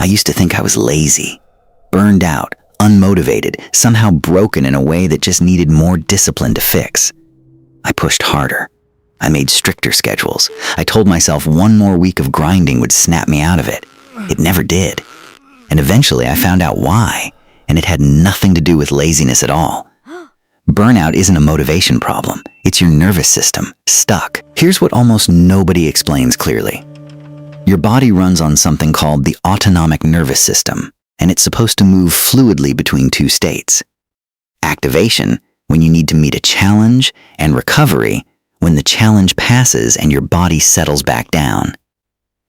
used to think I was lazy, burned out, unmotivated, somehow broken in a way that just needed more discipline to fix. I pushed harder. I made stricter schedules. I told myself one more week of grinding would snap me out of it. It never did. And eventually I found out why, and it had nothing to do with laziness at all. Burnout isn't a motivation problem. It's your nervous system, stuck. Here's what almost nobody explains clearly. Your body runs on something called the autonomic nervous system, and it's supposed to move fluidly between two states. Activation, when you need to meet a challenge, and recovery, when the challenge passes and your body settles back down.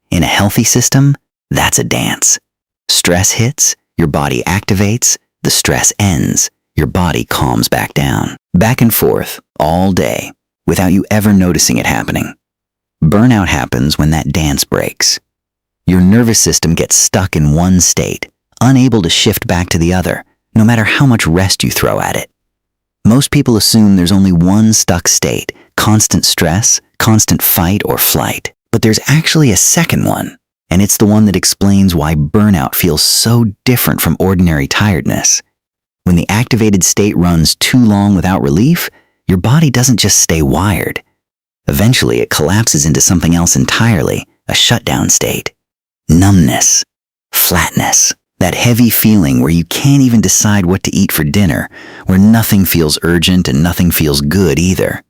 In a healthy system, that's a dance. Stress hits, your body activates, the stress ends, your body calms back down. Back and forth, all day, without you ever noticing it happening. Burnout happens when that dance breaks. Your nervous system gets stuck in one state, unable to shift back to the other, no matter how much rest you throw at it. Most people assume there's only one stuck state, constant stress, constant fight or flight. But there's actually a second one, and it's the one that explains why burnout feels so different from ordinary tiredness. When the activated state runs too long without relief, your body doesn't just stay wired. Eventually, it collapses into something else entirely, a shutdown state. Numbness, flatness, that heavy feeling where you can't even decide what to eat for dinner, where nothing feels urgent and nothing feels good either.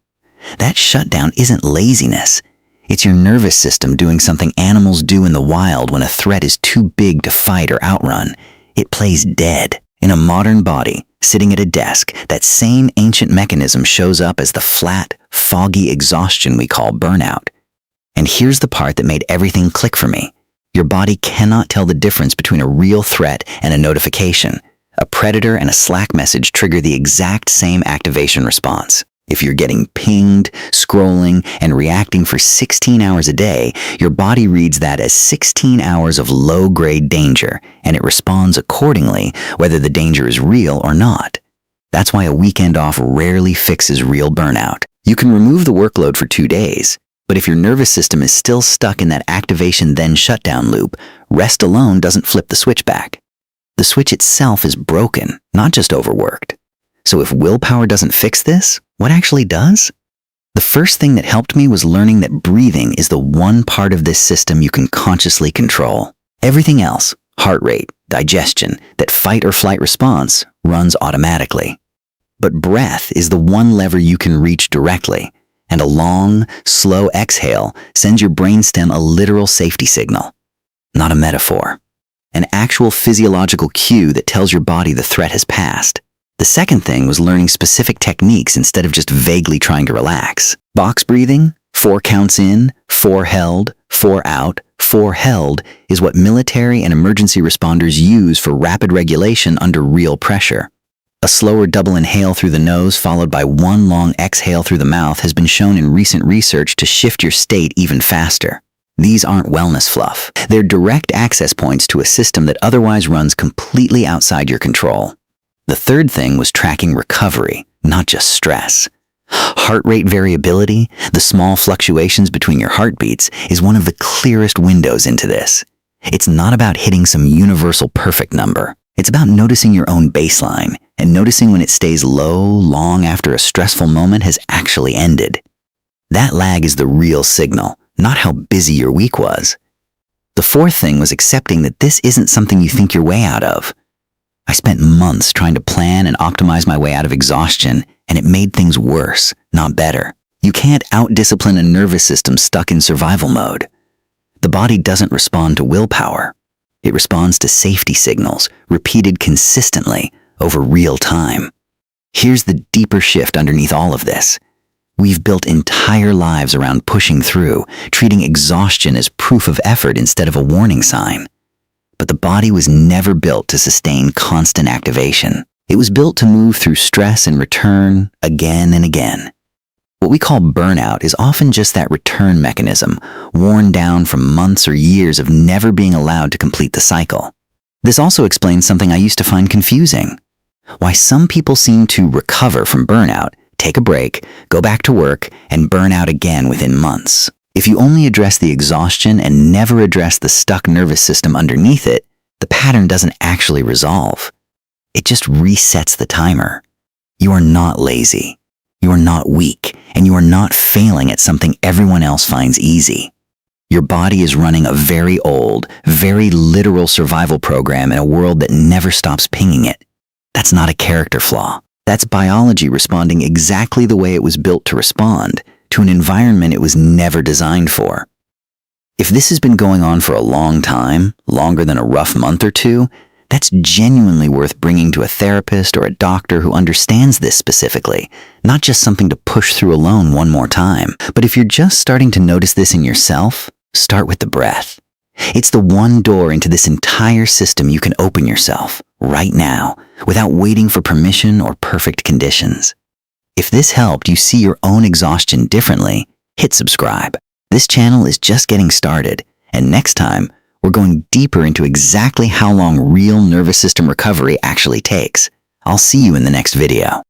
That shutdown isn't laziness. It's your nervous system doing something animals do in the wild when a threat is too big to fight or outrun. It plays dead. In a modern body, sitting at a desk, that same ancient mechanism shows up as the flat, foggy exhaustion we call burnout. And here's the part that made everything click for me. Your body cannot tell the difference between a real threat and a notification. A predator and a Slack message trigger the exact same activation response. If you're getting pinged, scrolling, and reacting for 16 hours a day, your body reads that as 16 hours of low-grade danger, and it responds accordingly, whether the danger is real or not. That's why a weekend off rarely fixes real burnout. You can remove the workload for 2 days, but if your nervous system is still stuck in that activation then shutdown loop, rest alone doesn't flip the switch back. The switch itself is broken, not just overworked. So if willpower doesn't fix this, what actually does? The first thing that helped me was learning that breathing is the one part of this system you can consciously control. Everything else, heart rate, digestion, that fight or flight response, runs automatically. But breath is the one lever you can reach directly, and a long, slow exhale sends your brainstem a literal safety signal, not a metaphor. An actual physiological cue that tells your body the threat has passed. The second thing was learning specific techniques instead of just vaguely trying to relax. Box breathing, 4 counts in, 4 held, 4 out, 4 held is what military and emergency responders use for rapid regulation under real pressure. A slower double inhale through the nose followed by one long exhale through the mouth has been shown in recent research to shift your state even faster. These aren't wellness fluff. They're direct access points to a system that otherwise runs completely outside your control. The third thing was tracking recovery, not just stress. Heart rate variability, the small fluctuations between your heartbeats, is one of the clearest windows into this. It's not about hitting some universal perfect number. It's about noticing your own baseline and noticing when it stays low long after a stressful moment has actually ended. That lag is the real signal, not how busy your week was. The fourth thing was accepting that this isn't something you think your way out of. I spent months trying to plan and optimize my way out of exhaustion, and it made things worse, not better. You can't out-discipline a nervous system stuck in survival mode. The body doesn't respond to willpower. It responds to safety signals, repeated consistently over real time. Here's the deeper shift underneath all of this. We've built entire lives around pushing through, treating exhaustion as proof of effort instead of a warning sign. But the body was never built to sustain constant activation. It was built to move through stress and return again and again. What we call burnout is often just that return mechanism, worn down from months or years of never being allowed to complete the cycle. This also explains something I used to find confusing. Why some people seem to recover from burnout, take a break, go back to work, and burn out again within months. If you only address the exhaustion and never address the stuck nervous system underneath it, The pattern doesn't actually resolve. It just resets the timer. You are not lazy. You are not weak, and you are not failing at something everyone else finds easy. Your body is running a very old, very literal survival program in a world that never stops pinging it. That's not a character flaw. That's biology responding exactly the way it was built to respond, to an environment it was never designed for. If this has been going on for a long time, longer than a rough month or two, that's genuinely worth bringing to a therapist or a doctor who understands this specifically, not just something to push through alone one more time. But if you're just starting to notice this in yourself, start with the breath. It's the one door into this entire system you can open yourself, right now, without waiting for permission or perfect conditions. If this helped you see your own exhaustion differently, hit subscribe. This channel is just getting started, and next time, we're going deeper into exactly how long real nervous system recovery actually takes. I'll see you in the next video.